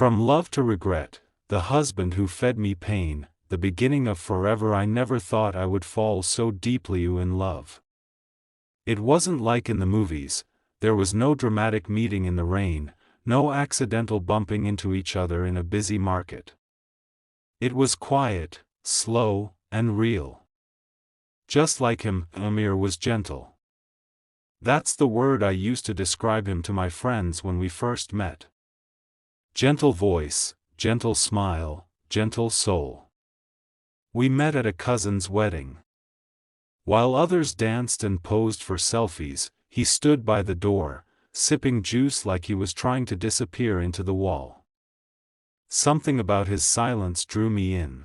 From love to regret, the husband who fed me pain, the beginning of forever. I never thought I would fall so deeply in love. It wasn't like in the movies. There was no dramatic meeting in the rain, no accidental bumping into each other in a busy market. It was quiet, slow, and real. Just like him, Amir was gentle. That's the word I used to describe him to my friends when we first met. Gentle voice, gentle smile, gentle soul. We met at a cousin's wedding. While others danced and posed for selfies, he stood by the door, sipping juice like he was trying to disappear into the wall. Something about his silence drew me in.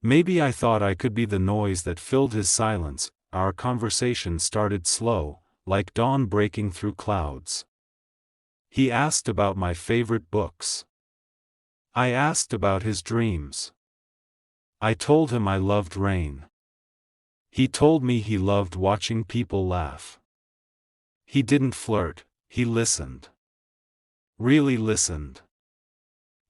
Maybe I thought I could be the noise that filled his silence. Our conversation started slow, like dawn breaking through clouds. He asked about my favorite books. I asked about his dreams. I told him I loved rain. He told me he loved watching people laugh. He didn't flirt, he listened. Really listened.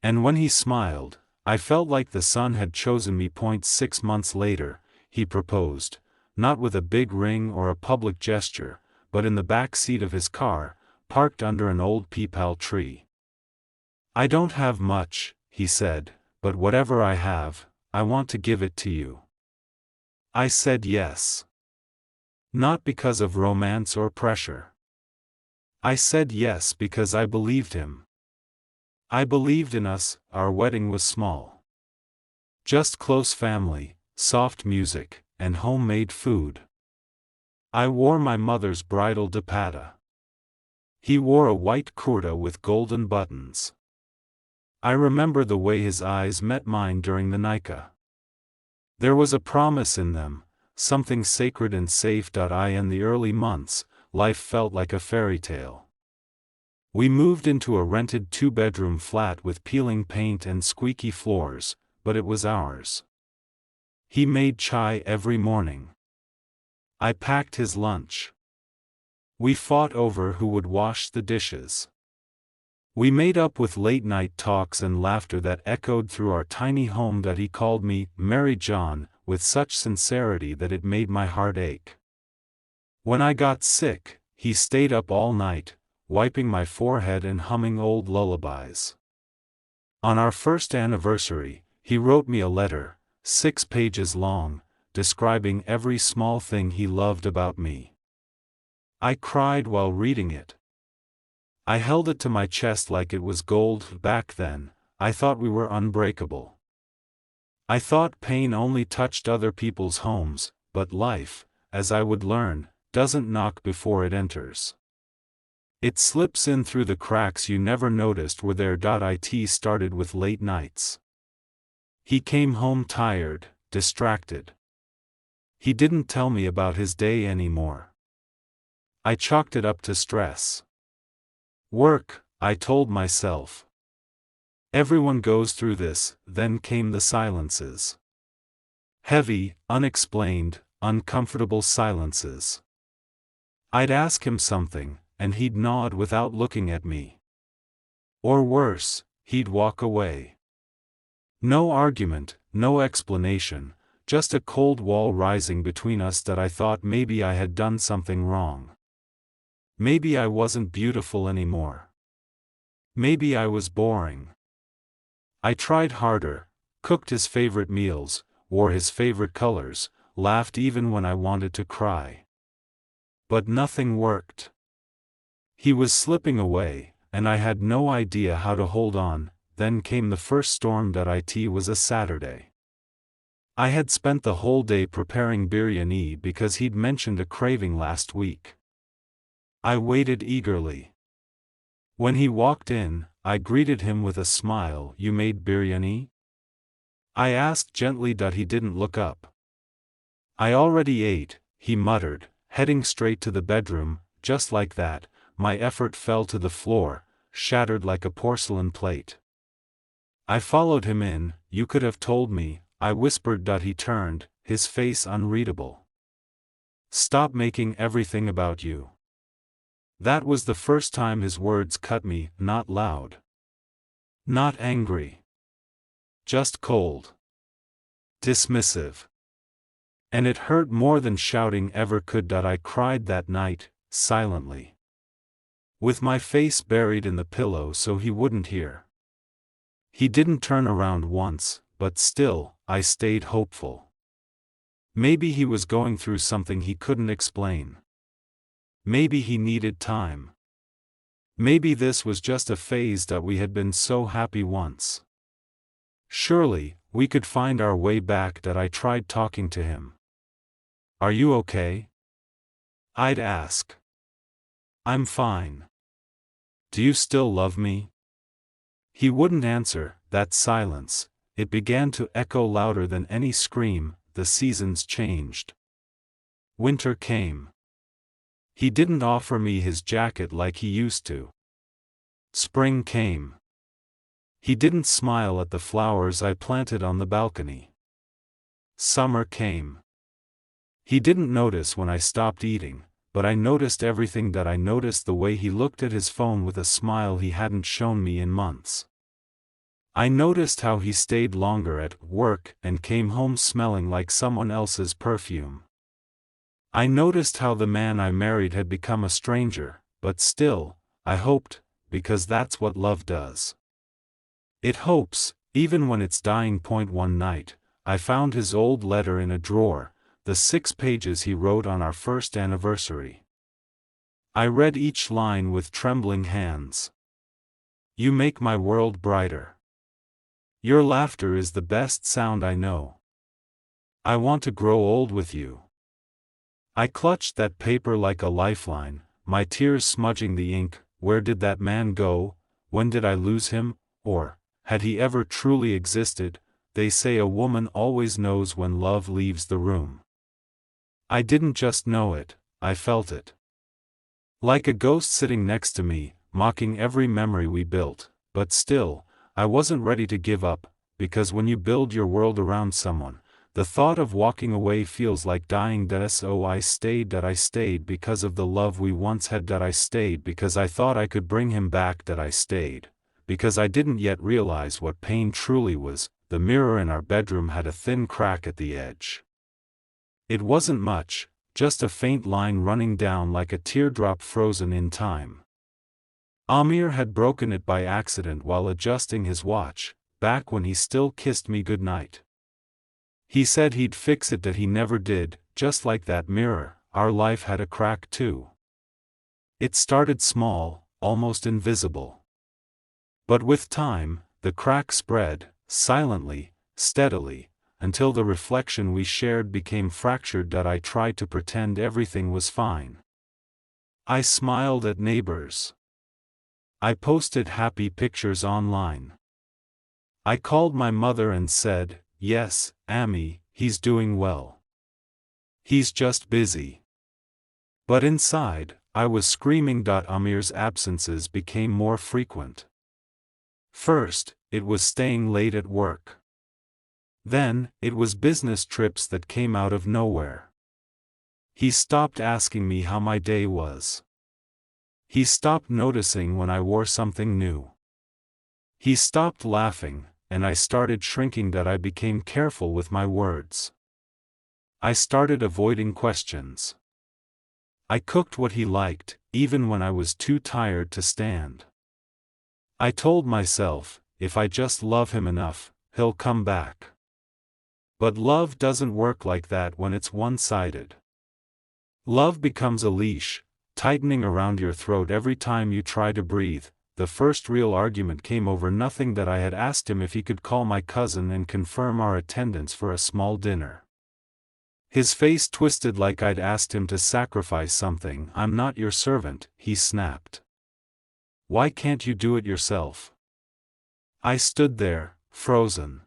And when he smiled, I felt like the sun had chosen me. 6 months later, he proposed, not with a big ring or a public gesture, but in the back seat of his car, parked under an old peepal tree. I don't have much, he said, but whatever I have, I want to give it to you. I said yes. Not because of romance or pressure. I said yes because I believed him. I believed in us. Our wedding was small. Just close family, soft music, and homemade food. I wore my mother's bridal dupatta. He wore a white kurta with golden buttons. I remember the way his eyes met mine during the nikah. There was a promise in them, something sacred and safe. In the early months, life felt like a fairy tale. We moved into a rented 2-bedroom flat with peeling paint and squeaky floors, but it was ours. He made chai every morning. I packed his lunch. We fought over who would wash the dishes. We made up with late-night talks and laughter that echoed through our tiny home. He called me Mary John with such sincerity that it made my heart ache. When I got sick, he stayed up all night, wiping my forehead and humming old lullabies. On our first anniversary, he wrote me a letter, 6 pages long, describing every small thing he loved about me. I cried while reading it. I held it to my chest like it was gold. Back then, I thought we were unbreakable. I thought pain only touched other people's homes, but life, as I would learn, doesn't knock before it enters. It slips in through the cracks you never noticed were there. It started with late nights. He came home tired, distracted. He didn't tell me about his day anymore. I chalked it up to stress. Work, I told myself. Everyone goes through this. Then came the silences. Heavy, unexplained, uncomfortable silences. I'd ask him something, and he'd nod without looking at me. Or worse, he'd walk away. No argument, no explanation, just a cold wall rising between us. I thought maybe I had done something wrong. Maybe I wasn't beautiful anymore. Maybe I was boring. I tried harder, cooked his favorite meals, wore his favorite colors, laughed even when I wanted to cry. But nothing worked. He was slipping away, and I had no idea how to hold on. Then came the first storm. It was a Saturday. I had spent the whole day preparing biryani because he'd mentioned a craving last week. I waited eagerly. When he walked in, I greeted him with a smile. You made biryani? I asked gently. He didn't look up. I already ate, he muttered, heading straight to the bedroom. Just like that, my effort fell to the floor, shattered like a porcelain plate. I followed him in. You could have told me, I whispered. He turned, his face unreadable. Stop making everything about you. That was the first time his words cut me. Not loud. Not angry. Just cold. Dismissive. And it hurt more than shouting ever could that I cried that night, silently. With my face buried in the pillow so he wouldn't hear. He didn't turn around once, but still, I stayed hopeful. Maybe he was going through something he couldn't explain. Maybe he needed time. Maybe this was just a phase that we had been so happy once. Surely, we could find our way back. That I tried talking to him. Are you okay? I'd ask. I'm fine. Do you still love me? He wouldn't answer. That silence, it began to echo louder than any scream. The seasons changed. Winter came. He didn't offer me his jacket like he used to. Spring came. He didn't smile at the flowers I planted on the balcony. Summer came. He didn't notice when I stopped eating, but I noticed everything. That I noticed the way he looked at his phone with a smile he hadn't shown me in months. I noticed how he stayed longer at work and came home smelling like someone else's perfume. I noticed how the man I married had become a stranger, but still, I hoped, because that's what love does. It hopes, even when it's dying. One night, I found his old letter in a drawer, the 6 pages he wrote on our first anniversary. I read each line with trembling hands. You make my world brighter. Your laughter is the best sound I know. I want to grow old with you. I clutched that paper like a lifeline, my tears smudging the ink. Where did that man go? When did I lose him? Or, had he ever truly existed? They say a woman always knows when love leaves the room. I didn't just know it, I felt it. Like a ghost sitting next to me, mocking every memory we built. But still, I wasn't ready to give up, because when you build your world around someone, the thought of walking away feels like dying. So I stayed. That I stayed because of the love we once had. That I stayed because I thought I could bring him back. That I stayed because I didn't yet realize what pain truly was. The mirror in our bedroom had a thin crack at the edge. It wasn't much, just a faint line running down like a teardrop frozen in time. Amir had broken it by accident while adjusting his watch, back when he still kissed me goodnight. He said he'd fix it. That he never did. Just like that mirror, our life had a crack too. It started small, almost invisible. But with time, the crack spread, silently, steadily, until the reflection we shared became fractured. That I tried to pretend everything was fine. I smiled at neighbors. I posted happy pictures online. I called my mother and said, yes, Amy, he's doing well. He's just busy. But inside, I was screaming. Amir's absences became more frequent. First, it was staying late at work. Then, it was business trips that came out of nowhere. He stopped asking me how my day was. He stopped noticing when I wore something new. He stopped laughing, and I started shrinking. That I became careful with my words. I started avoiding questions. I cooked what he liked, even when I was too tired to stand. I told myself, if I just love him enough, he'll come back. But love doesn't work like that when it's one-sided. Love becomes a leash, tightening around your throat every time you try to breathe. The first real argument came over nothing. That I had asked him if he could call my cousin and confirm our attendance for a small dinner. His face twisted like I'd asked him to sacrifice something. I'm not your servant, he snapped. Why can't you do it yourself? I stood there, frozen.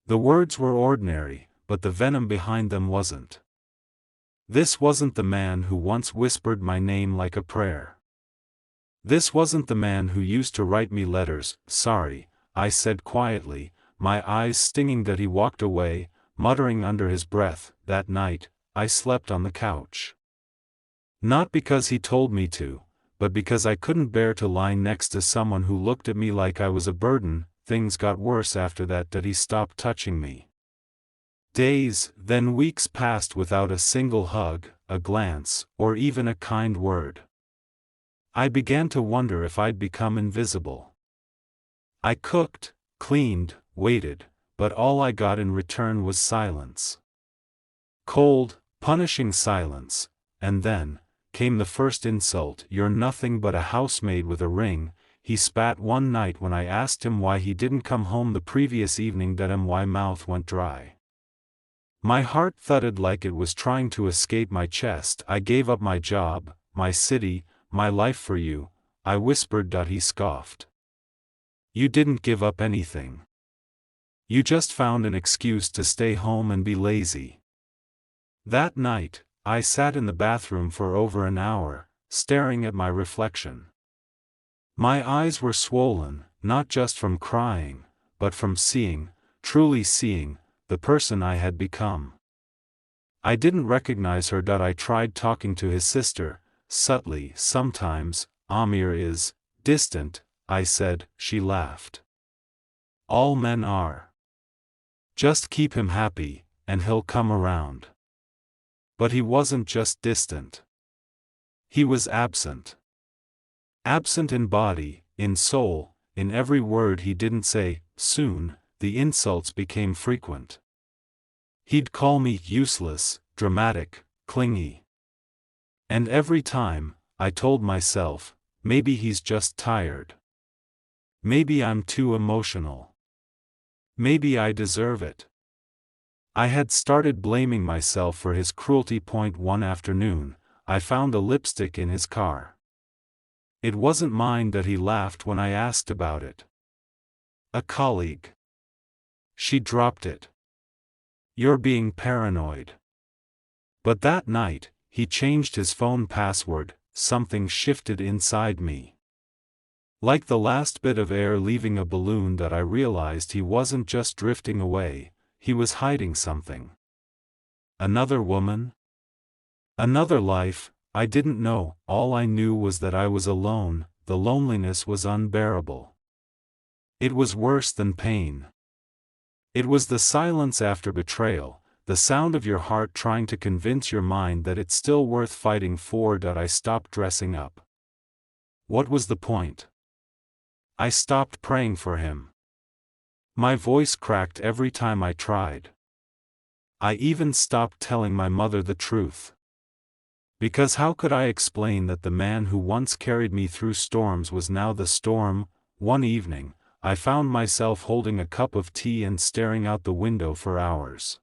The words were ordinary, but the venom behind them wasn't. This wasn't the man who once whispered my name like a prayer. This wasn't the man who used to write me letters. Sorry, I said quietly, my eyes stinging. That he walked away, muttering under his breath. That night, I slept on the couch. Not because he told me to, but because I couldn't bear to lie next to someone who looked at me like I was a burden. Things got worse after that he stopped touching me. Days, then weeks passed without a single hug, a glance, or even a kind word. I began to wonder if I'd become invisible. I cooked, cleaned, waited, but all I got in return was silence. Cold, punishing silence, and then came the first insult. "You're nothing but a housemaid with a ring," he spat one night when I asked him why he didn't come home the previous evening. My mouth went dry. My heart thudded like it was trying to escape my chest. "I gave up my job, my city, my life for you," I whispered. He scoffed. "You didn't give up anything. You just found an excuse to stay home and be lazy." That night, I sat in the bathroom for over an hour, staring at my reflection. My eyes were swollen, not just from crying, but from seeing, truly seeing, the person I had become. I didn't recognize her. I tried talking to his sister, subtly. "Sometimes, Amir is distant," I said. She laughed. "All men are. Just keep him happy, and he'll come around." But he wasn't just distant. He was absent. Absent in body, in soul, in every word he didn't say. Soon, the insults became frequent. He'd call me useless, dramatic, clingy. And every time, I told myself, maybe he's just tired. Maybe I'm too emotional. Maybe I deserve it. I had started blaming myself for his cruelty. One afternoon, I found a lipstick in his car. It wasn't mine. He laughed when I asked about it. "A colleague." She dropped it. "You're being paranoid." But that night, he changed his phone password. Something shifted inside me. Like the last bit of air leaving a balloon. I realized he wasn't just drifting away, he was hiding something. Another woman? Another life. I didn't know. All I knew was that I was alone. The loneliness was unbearable. It was worse than pain. It was the silence after betrayal, the sound of your heart trying to convince your mind that it's still worth fighting for. I stopped dressing up. What was the point? I stopped praying for him. My voice cracked every time I tried. I even stopped telling my mother the truth. Because how could I explain that the man who once carried me through storms was now the storm? One evening, I found myself holding a cup of tea and staring out the window for hours.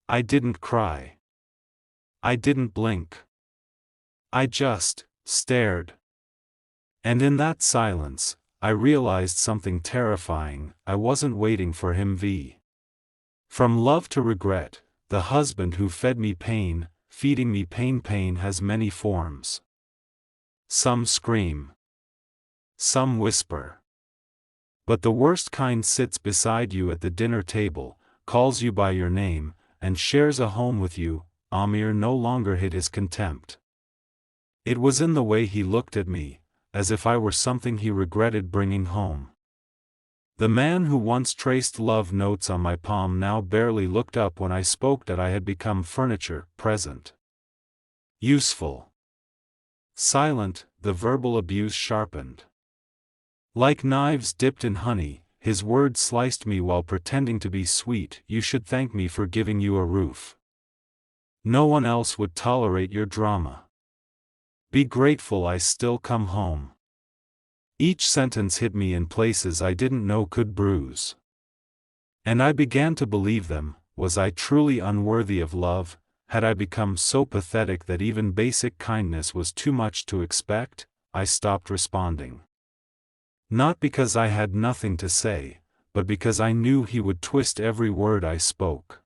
I didn't cry. I didn't blink. I just stared. And in that silence, I realized something terrifying. I wasn't waiting for him. From love to regret, the husband who fed me pain, feeding me pain. Pain has many forms. Some scream. Some whisper. But the worst kind sits beside you at the dinner table, calls you by your name, and shares a home with you. Amir no longer hid his contempt. It was in the way he looked at me, as if I were something he regretted bringing home. The man who once traced love notes on my palm now barely looked up when I spoke. I had become furniture, present, useful, silent. The verbal abuse sharpened. Like knives dipped in honey, his words sliced me while pretending to be sweet. "You should thank me for giving you a roof. No one else would tolerate your drama. Be grateful I still come home." Each sentence hit me in places I didn't know could bruise. And I began to believe them. Was I truly unworthy of love? Had I become so pathetic that even basic kindness was too much to expect? I stopped responding. Not because I had nothing to say, but because I knew he would twist every word I spoke.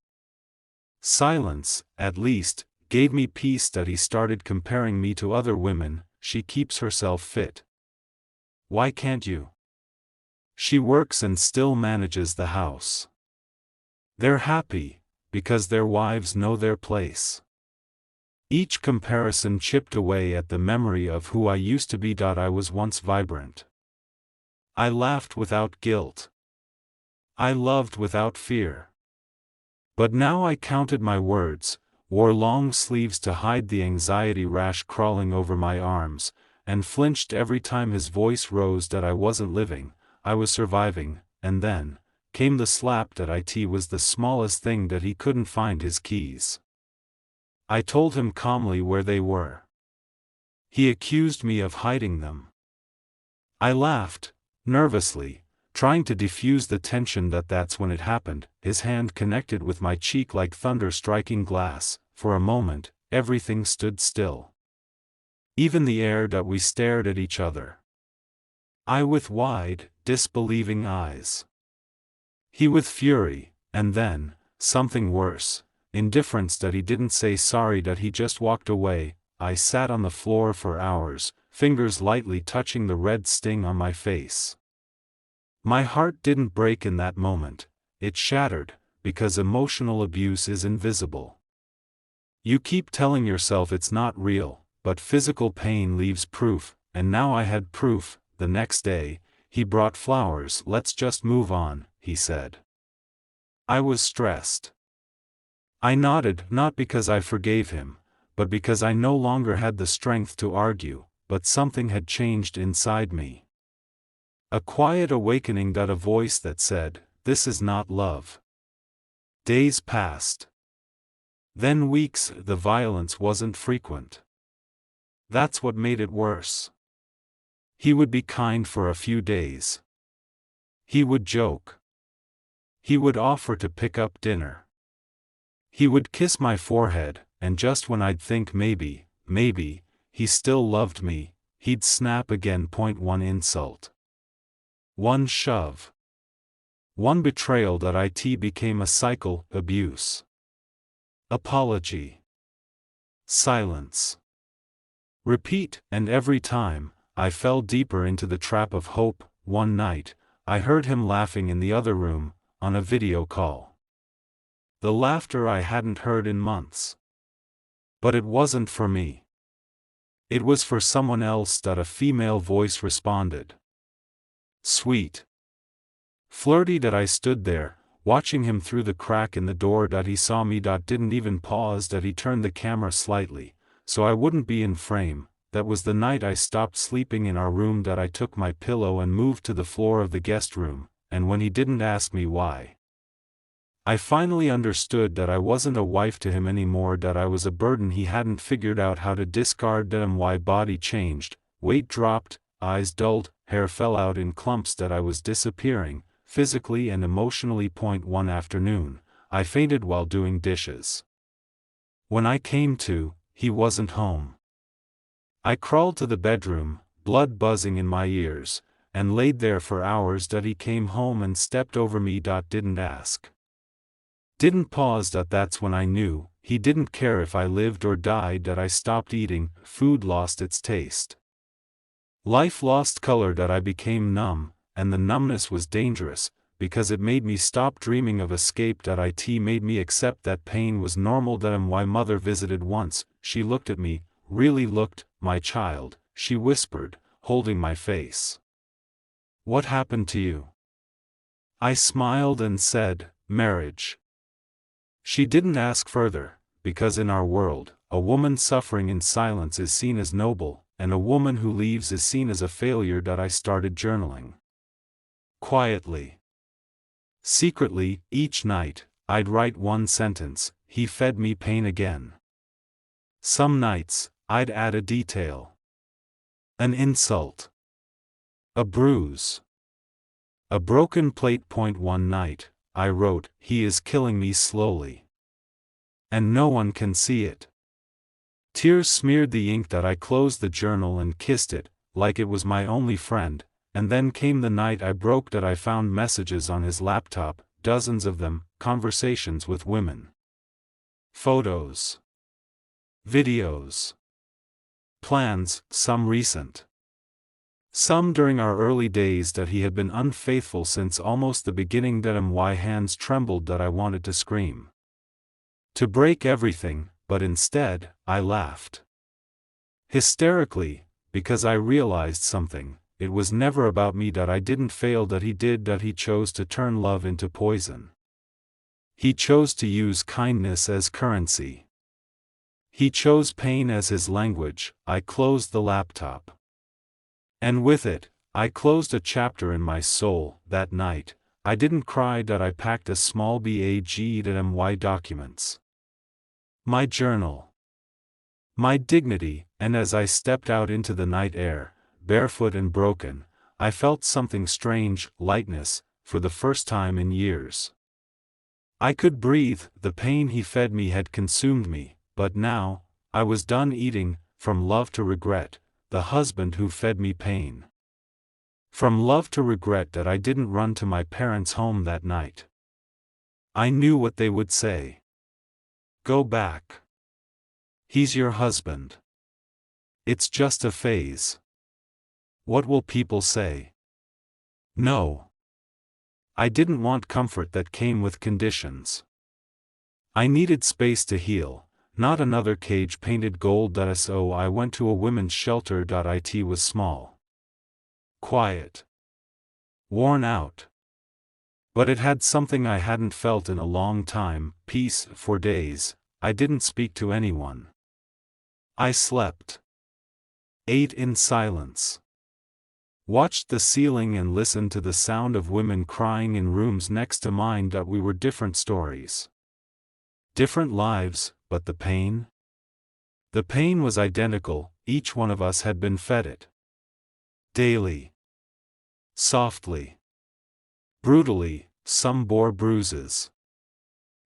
Silence, at least, gave me peace. He started comparing me to other women. "She keeps herself fit. Why can't you? She works and still manages the house. They're happy, because their wives know their place." Each comparison chipped away at the memory of who I used to be. I was once vibrant. I laughed without guilt. I loved without fear. But now I counted my words, wore long sleeves to hide the anxiety rash crawling over my arms, and flinched every time his voice rose that I wasn't living, I was surviving. And then came the slap that it was the smallest thing that he couldn't find his keys. I told him calmly where they were. He accused me of hiding them. I laughed, nervously, trying to defuse the tension. That's when it happened. His hand connected with my cheek like thunder striking glass. For a moment, everything stood still. Even the air. We stared at each other. I with wide, disbelieving eyes. He with fury, and then, something worse, indifference. He didn't say sorry. He just walked away. I sat on the floor for hours, fingers lightly touching the red sting on my face. My heart didn't break in that moment, it shattered, because emotional abuse is invisible. You keep telling yourself it's not real, but physical pain leaves proof, and now I had proof. The next day, he brought flowers. Let's just move on, he said. I was stressed. I nodded, not because I forgave him, but because I no longer had the strength to argue, but something had changed inside me. A quiet awakening. A voice that said, "This is not love." Days passed. Then weeks. The violence wasn't frequent. That's what made it worse. He would be kind for a few days. He would joke. He would offer to pick up dinner. He would kiss my forehead, and just when I'd think maybe, he still loved me, he'd snap again. One insult. One shove. One betrayal. It became a cycle. Abuse. Apology. Silence. Repeat. And every time, I fell deeper into the trap of hope. One night, I heard him laughing in the other room, on a video call. The laughter I hadn't heard in months. But it wasn't for me. It was for someone else. A female voice responded. Sweet. Flirty. I stood there, watching him through the crack in the door. He saw me. Didn't even pause. He turned the camera slightly, so I wouldn't be in frame. That was the night I stopped sleeping in our room. I took my pillow and moved to the floor of the guest room, and when he didn't ask me why, I finally understood that I wasn't a wife to him anymore. I was a burden he hadn't figured out how to discard. My body changed, weight dropped, eyes dulled, hair fell out in clumps. I was disappearing, physically and emotionally. One afternoon, I fainted while doing dishes. When I came to, he wasn't home. I crawled to the bedroom, blood buzzing in my ears, and laid there for hours. He came home and stepped over me. Didn't ask. Didn't pause. That's when I knew, he didn't care if I lived or died. I stopped eating, food lost its taste. Life lost color. I became numb, and the numbness was dangerous, because it made me stop dreaming of escape. It made me accept that pain was normal. My mother visited once. She looked at me, really looked. My child, she whispered, holding my face. What happened to you? I smiled and said, marriage. She didn't ask further, because in our world, a woman suffering in silence is seen as noble, and a woman who leaves is seen as a failure. I started journaling. Quietly. Secretly, each night, I'd write one sentence: he fed me pain again. Some nights, I'd add a detail. An insult. A bruise. A broken plate. One night, I wrote, he is killing me slowly. And no one can see it. Tears smeared the ink. I closed the journal and kissed it, like it was my only friend, and then came the night I broke. I found messages on his laptop, dozens of them, conversations with women. Photos. Videos. Plans, some recent. Some during our early days. He had been unfaithful since almost the beginning. My hands trembled. I wanted to scream. To break everything, but instead, I laughed. Hysterically, because I realized something. It was never about me that I didn't fail, that he did, that he chose to turn love into poison. He chose to use kindness as currency. He chose pain as his language. I closed the laptop. And with it, I closed a chapter in my soul. That night, I didn't cry that I packed a small bag documents. My journal. My dignity, and as I stepped out into the night air, barefoot and broken, I felt something strange, lightness, for the first time in years. I could breathe. The pain he fed me had consumed me, but now, I was done eating. From love to regret, the husband who fed me pain. From love to regret that I didn't run to my parents' home that night. I knew what they would say. Go back. He's your husband. It's just a phase. What will people say? No. I didn't want comfort that came with conditions. I needed space to heal, not another cage painted gold. So I went to a women's shelter. It was small. Quiet. Worn out. But it had something I hadn't felt in a long time, peace. For days, I didn't speak to anyone. I slept. Ate in silence. Watched the ceiling and listened to the sound of women crying in rooms next to mine. We were different stories. Different lives, but the pain? The pain was identical. Each one of us had been fed it. Daily. Softly. Brutally. Some bore bruises.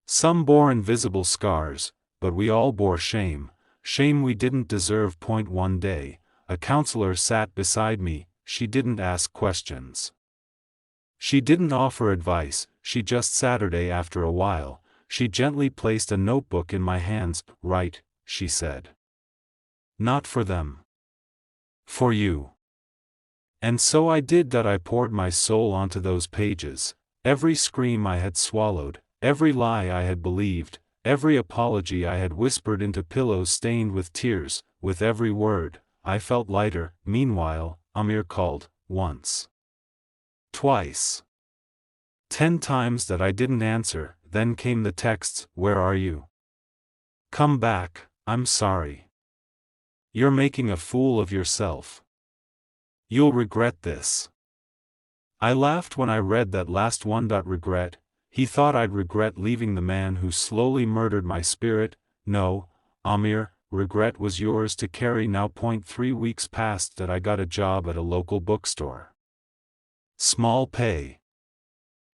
Some bore invisible scars, but we all bore shame. Shame we didn't deserve. One day, a counselor sat beside me. She didn't ask questions. She didn't offer advice. She just Saturday after a while, she gently placed a notebook in my hands. Write, she said. Not for them. For you. And so I did. I poured my soul onto those pages. Every scream I had swallowed, every lie I had believed, every apology I had whispered into pillows stained with tears. With every word, I felt lighter. Meanwhile, Amir called, once. Twice. 10 times that I didn't answer. Then came the texts, where are you? Come back, I'm sorry. You're making a fool of yourself. You'll regret this. I laughed when I read that last one. Regret? He thought I'd regret leaving the man who slowly murdered my spirit? No, Amir, regret was yours to carry now. 3 weeks passed that I got a job at a local bookstore. Small pay.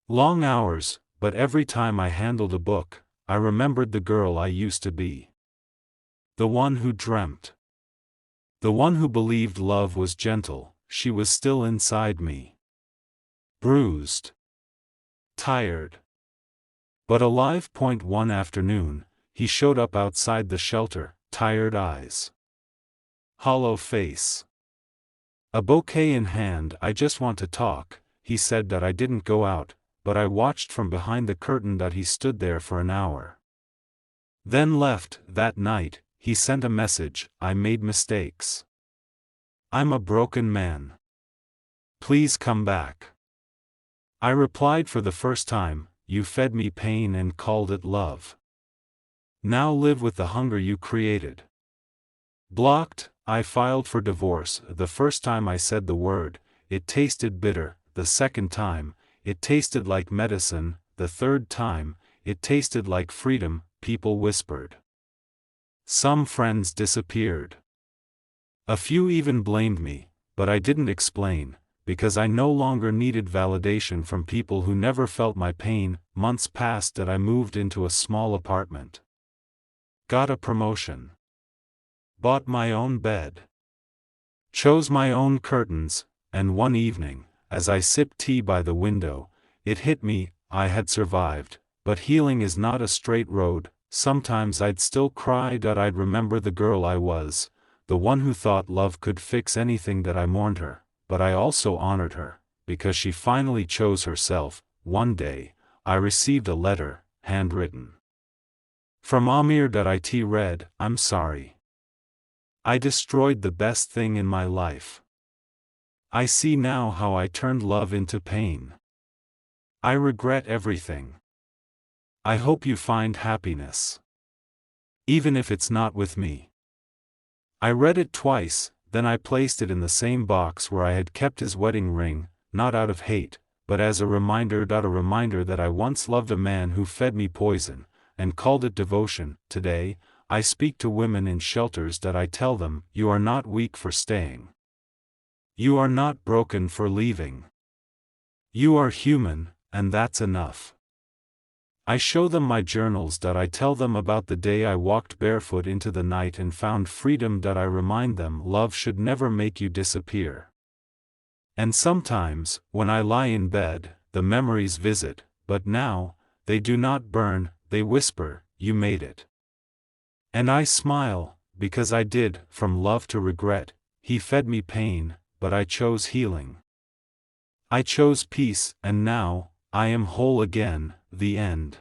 Long hours, but every time I handled a book, I remembered the girl I used to be. The one who dreamt. The one who believed love was gentle. She was still inside me. Bruised. Tired. But alive. One afternoon, he showed up outside the shelter, tired eyes. Hollow face. A bouquet in hand. I just want to talk, he said. I didn't go out, but I watched from behind the curtain. He stood there for an hour. Then left. That night, he sent a message, I made mistakes. I'm a broken man. Please come back. I replied for the first time, you fed me pain and called it love. Now live with the hunger you created. Blocked. I filed for divorce. The first time I said the word, it tasted bitter. The second time, it tasted like medicine. The third time, it tasted like freedom. People whispered. Some friends disappeared. A few even blamed me, but I didn't explain, because I no longer needed validation from people who never felt my pain. Months passed that I moved into a small apartment. Got a promotion. Bought my own bed. Chose my own curtains, and one evening, as I sipped tea by the window, it hit me, I had survived, but healing is not a straight road. Sometimes I'd still cry. I'd remember the girl I was, the one who thought love could fix anything. I mourned her, but I also honored her, because she finally chose herself. One day, I received a letter, handwritten. From Amir.it read, I'm sorry. I destroyed the best thing in my life. I see now how I turned love into pain. I regret everything. I hope you find happiness. Even if it's not with me. I read it twice, then I placed it in the same box where I had kept his wedding ring, not out of hate, but as a reminder that I once loved a man who fed me poison, and called it devotion. Today, I speak to women in shelters that I tell them, you are not weak for staying. You are not broken for leaving. You are human, and that's enough. I show them my journals that I tell them about the day I walked barefoot into the night and found freedom that I remind them love should never make you disappear. And sometimes, when I lie in bed, the memories visit, but now, they do not burn, they whisper, you made it. And I smile, because I did, from love to regret, he fed me pain, but I chose healing. I chose peace, and now, I am whole again. The end.